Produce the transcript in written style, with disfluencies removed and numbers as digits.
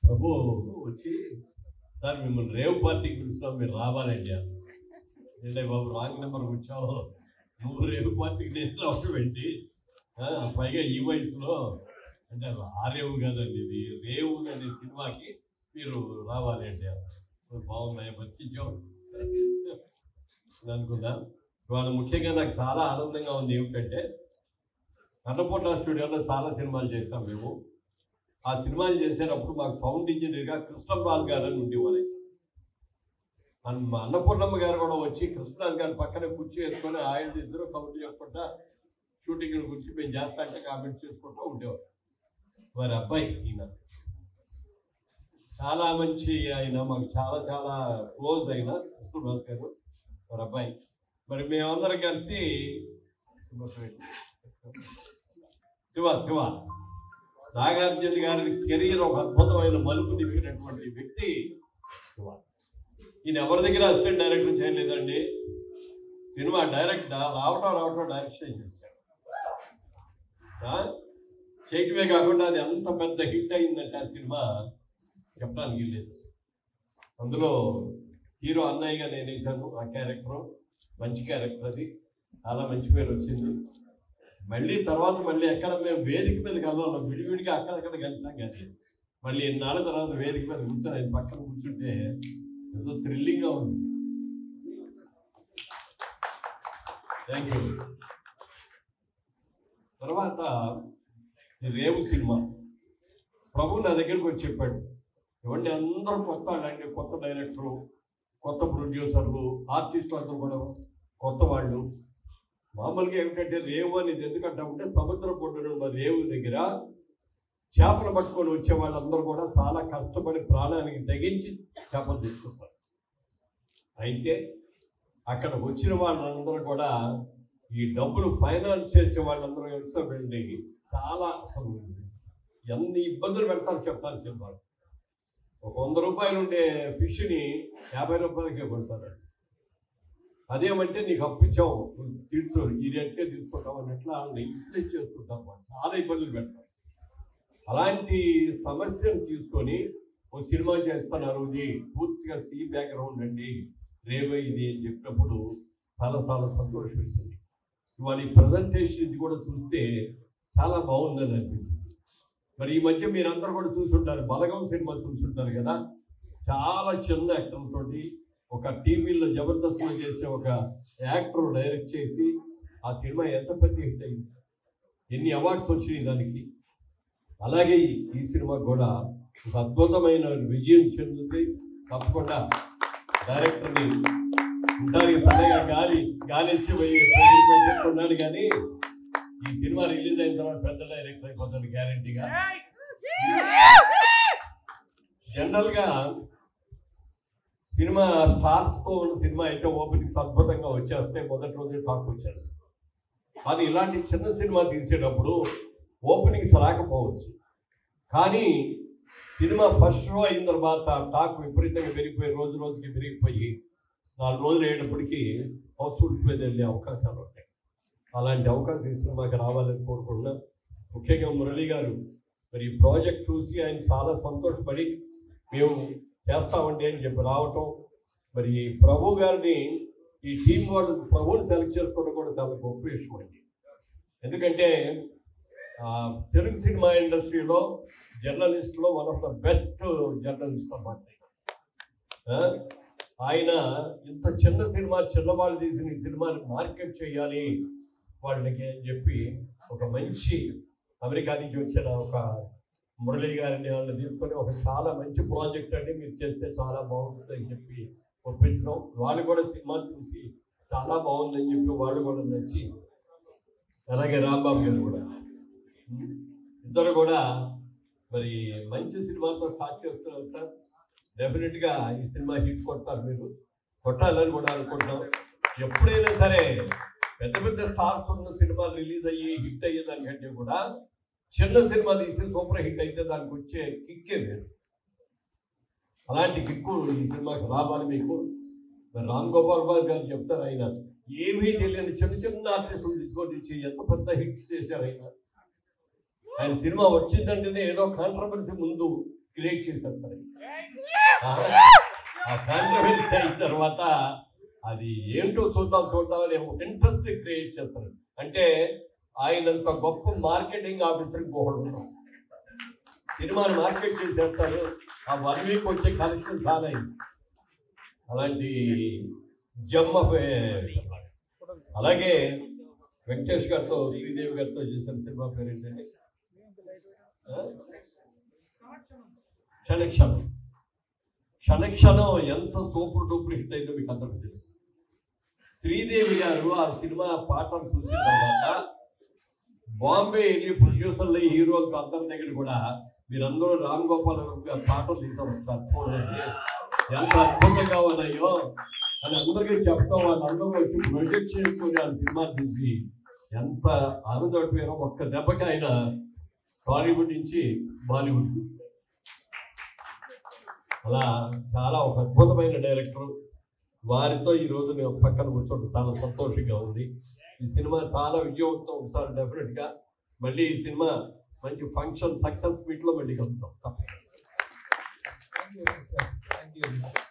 ప్రభు వచ్చి సార్ మిమ్మల్ని రేవ్ పార్టీకి పిలుస్తున్నాం మీరు రావాలండి అంటే బాబు రాంగ్ నెంబర్ వచ్చావు నువ్వు రేవ్ పార్టీకి నేను అవసరం ఏంటి పైగా ఈ వయసులో అంటే ఆ రేవు కదండి ఇది రేవు అనే సినిమాకి మీరు రావాలి అంటే బాగున్నాయి బతికించాం అనుకున్నా ఇవాళ ముఖ్యంగా నాకు చాలా ఆనందంగా ఉంది ఏమిటంటే అన్నపూర్ణ స్టూడియోలో చాలా సినిమాలు చేసాం మేము ఆ సినిమాలు చేసేటప్పుడు మాకు సౌండ్ ఇంజనీర్గా కృష్ణరాజు గారు అని ఉండేవారు మా అన్నపూర్ణమ్మ గారు కూడా వచ్చి కృష్ణరాజు గారి పక్కనే కుర్చీ వేసుకొని ఆయన ఇద్దరు కబుర్లు చెప్పుకుంటా షూటింగ్ గురించి మేము చేస్తా అంటే కామెంట్స్ చేసుకుంటూ ఉండేవారు వారి అబ్బాయి ఈయన చాలా మంచి ఆయన మాకు చాలా చాలా క్లోజ్ అయిన కృష్ణరాజు గారు వారి అబ్బాయి మరి మేమందరం కలిసి శివ నాగార్జున గారి కెరీర్ ఒక అద్భుతమైన మలుపు తిప్పినటువంటి వ్యక్తి శివ. ఈయన ఎవరి దగ్గర అసిస్టెంట్ డైరెక్టర్ చేయలేదండి సినిమా డైరెక్ట్ రావటం డైరెక్షన్ చేశాడు చేయటమే కాకుండా అది అంత పెద్ద హిట్ అయిందంటే ఆ సినిమా చెప్పడానికి లేదు. అందులో హీరో అన్నయ్యగా నేను వేసాను ఆ క్యారెక్టర్ మంచి క్యారెక్టర్ అది చాలా మంచి పేరు వచ్చింది. మళ్ళీ తర్వాత ఎక్కడ మేము వేదిక మీద కలవాలి విడివిడిగా అక్కడక్కడ కలిసాం కానీ మళ్ళీ ఎన్నాళ్ళ తర్వాత వేదిక మీద కూర్చొని ఆయన పక్కన కూర్చుంటే ఎంతో థ్రిల్లింగ్గా ఉంది. Thank you. తర్వాత ఈ రేవు సినిమా ప్రభు నా దగ్గరికి వచ్చి చెప్పాడు ఇవన్నీ అందరూ కొత్త డైరెక్టరు కొత్త ప్రొడ్యూసర్లు ఆర్టిస్టులు అందరూ కూడా కొత్త వాళ్ళు. మామూలుగా ఏమిటంటే రేవు అనేది ఎందుకంటే సముద్ర పొడ్డున రేవు దగ్గర చేపలు పట్టుకొని వచ్చే వాళ్ళందరూ కూడా చాలా కష్టపడి ప్రాణానికి తెగించి చేపలు తీసుకుంటారు. అయితే అక్కడ వచ్చిన వాళ్ళందరూ కూడా ఈ డబ్బులు ఫైనాన్స్ చేసే వాళ్ళందరూ ఎంత వెళ్ళి చాలా అసలు ఎన్ని ఇబ్బందులు పెడతారు చెప్పారు. ఒక 100 రూపాయలు ఉండే ఫిష్ని 50 రూపాయలకే కొడతారు. అదేమంటే నీకు అప్పించావు తీర్చు ఈ రేట్కే తీసుకుంటావు అని ఎట్లా ఇట్లా చేసుకుంటాం చాలా ఇబ్బందులు పెడతారు. అలాంటి సమస్యను తీసుకొని ఒక సినిమా చేస్తున్నారు ఇది పూర్తిగా సి బ్యాక్గ్రౌండ్ అండి రేవ ఇది అని చెప్పినప్పుడు చాలా సంతోషం వేసింది. ఇవాళ ఈ ప్రజెంటేషన్ ఇది కూడా చూస్తే చాలా బాగుందని అనిపించింది. మరి ఈ మధ్య మీరందరూ కూడా చూసుంటారు బలగం సినిమా చూసుంటారు కదా. చాలా చిన్న యాక్టర్లతోటి ఒక టీవీలో జబర్దస్త్లో చేసే ఒక యాక్టర్ డైరెక్ట్ చేసి ఆ సినిమా ఎంత పెద్ద హిట్ అయింది, ఎన్ని అవార్డ్స్ వచ్చినాయి దానికి. అలాగే ఈ సినిమా కూడా ఒక అద్భుతమైన విజయం చెందుతుంది. తప్పకుండా డైరెక్టర్ని ఉంటానికి సరిగా గాలి ఇచ్చి చెప్పుకున్నాడు కానీ ఈ సినిమా రిలీజ్ అయిన తర్వాత పెద్ద డైరెక్టర్ అయిపోతాడు గ్యారంటీగా. జనరల్గా సినిమా స్టార్స్తో ఉన్న సినిమా అయితే ఓపెనింగ్స్ అద్భుతంగా వచ్చేస్తే మొదటి రోజే టాక్ వచ్చేస్తుంది. కానీ ఇలాంటి చిన్న సినిమా తీసేటప్పుడు ఓపెనింగ్స్ రాకపోవచ్చు, కానీ సినిమా ఫస్ట్ షో అయిన తర్వాత టాక్ విపరీతంగా పెరిగిపోయి రోజుకి పెరిగిపోయి 4 రోజులు అయ్యేటప్పటికీ హౌస్ఫుల్స్ మీద వెళ్ళే అవకాశాలు ఉంటాయి. అలాంటి అవకాశం ఈ సినిమాకి రావాలని కోరుకుంటున్నా. ముఖ్యంగా మురళి గారు మరి ఈ ప్రాజెక్ట్ చూసి ఆయన చాలా సంతోషపడి మేము చేస్తామండి అని చెప్పి రావటం, మరి ప్రభు గారిని ఈ టీం వాళ్ళు ప్రభుని సెలెక్ట్ చేసుకోవడం కూడా చాలా గొప్ప విషయం అండి. ఎందుకంటే తెలుగు సినిమా ఇండస్ట్రీలో జర్నలిస్టులో one of the best journalist అన్నమాట ఆయన. ఇంత చిన్న సినిమా చిన్నవాళ్ళు తీసిన ఈ సినిమాని మార్కెట్ చేయాలి వాళ్ళకి అని చెప్పి ఒక మంచి అమెరికా నుంచి వచ్చిన ఒక మురళి గారిని వాళ్ళని తీసుకొని ఒక చాలా మంచి ప్రాజెక్ట్ అండి మీరు చేస్తే చాలా బాగుంటుంది అని చెప్పి ఒప్పించడం. వాళ్ళు కూడా సినిమా చూసి చాలా బాగుందని చెప్పి వాళ్ళు కూడా నచ్చి, అలాగే రాంబాబు గారు కూడా ఇద్దరు కూడా మరి మంచి సినిమాతో స్టార్ట్ చేస్తున్నారు సార్. డెఫినెట్గా ఈ సినిమా హిట్ కొడతారు, మీరు కొట్టాలని కూడా అనుకుంటున్నాం. ఎప్పుడైనా సరే పెద్ద స్టార్స్ ఉన్న సినిమాలు రిలీజ్ అయ్యి హిట్ అయ్యేదానికంటే కూడా చిన్న సినిమా తీసి సూపర్ హిట్ అయితే దానికి వచ్చే కిక్కే వేరు. అలాంటి కిక్కు ఈ సినిమాకి రావాలి మీకు. మరి రామ్ గోపాల్ వర్మ గారు చెప్తారు, ఆయన ఏమీ తెలియని చిన్న ఆర్టిస్టులు తీసుకొని ఎంత పెద్ద హిట్స్ చేశారు ఆయన. ఆయన సినిమా వచ్చిందంటేనే ఏదో కాంట్రవర్సీ ముందు క్రియేట్ చేసేస్తారు. ఆ కాంట్రవర్సీ అయిన తర్వాత అది ఏంటో చూద్దాం అని ఒక ఇంట్రెస్ట్ క్రియేట్ చేస్తారు. అంటే ఆయనంత గొప్ప మార్కెటింగ్ ఆఫీసర్కి పోవడం, సినిమాని మార్కెట్ చేసేస్తారు. ఆ 1 వీక్ వచ్చే కలెక్షన్ చాలా అయింది. అలాంటి జమ్మ. అలాగే వెంకటేష్ గారితో శ్రీదేవి గారితో చేసిన సినిమా పేరు ఏంటంటే క్షణక్షణం ఎంత సూపర్ డూపర్ హిట్ అయిందో మీకు అందరికీ తెలుసు. శ్రీదేవి గారు ఆ సినిమా పాటలు చూసిన తర్వాత బాంబే వెళ్ళి ప్రొడ్యూసర్లు హీరోలతో అందరి దగ్గర కూడా మీరందరూ రామ్ గోపాల్ గారి పాటలు తీసుకొస్తారు చూడండి ఎంత అద్భుతంగా ఉన్నాయో అని అందరికీ చెప్తాం. వాళ్ళందరూ వచ్చి ప్రొజెక్ట్ చేసుకుని ఆ సినిమా చూసి ఎంత ఆనందపడిపోయారో. ఒక్క దెబ్బకి ఆయన టాలీవుడ్ నుంచి బాలీవుడ్. అలా చాలా ఒక అద్భుతమైన డైరెక్టర్. వారితో ఈరోజు నేను పక్కన కూర్చోవడం చాలా సంతోషంగా ఉంది. ఈ సినిమా చాలా విజయవంతం. ఒకసారి డెఫినెట్గా మళ్ళీ ఈ సినిమా మంచి ఫంక్షన్ సక్సెస్ మీట్లో మళ్ళీ కలుద్దాం. Thank you.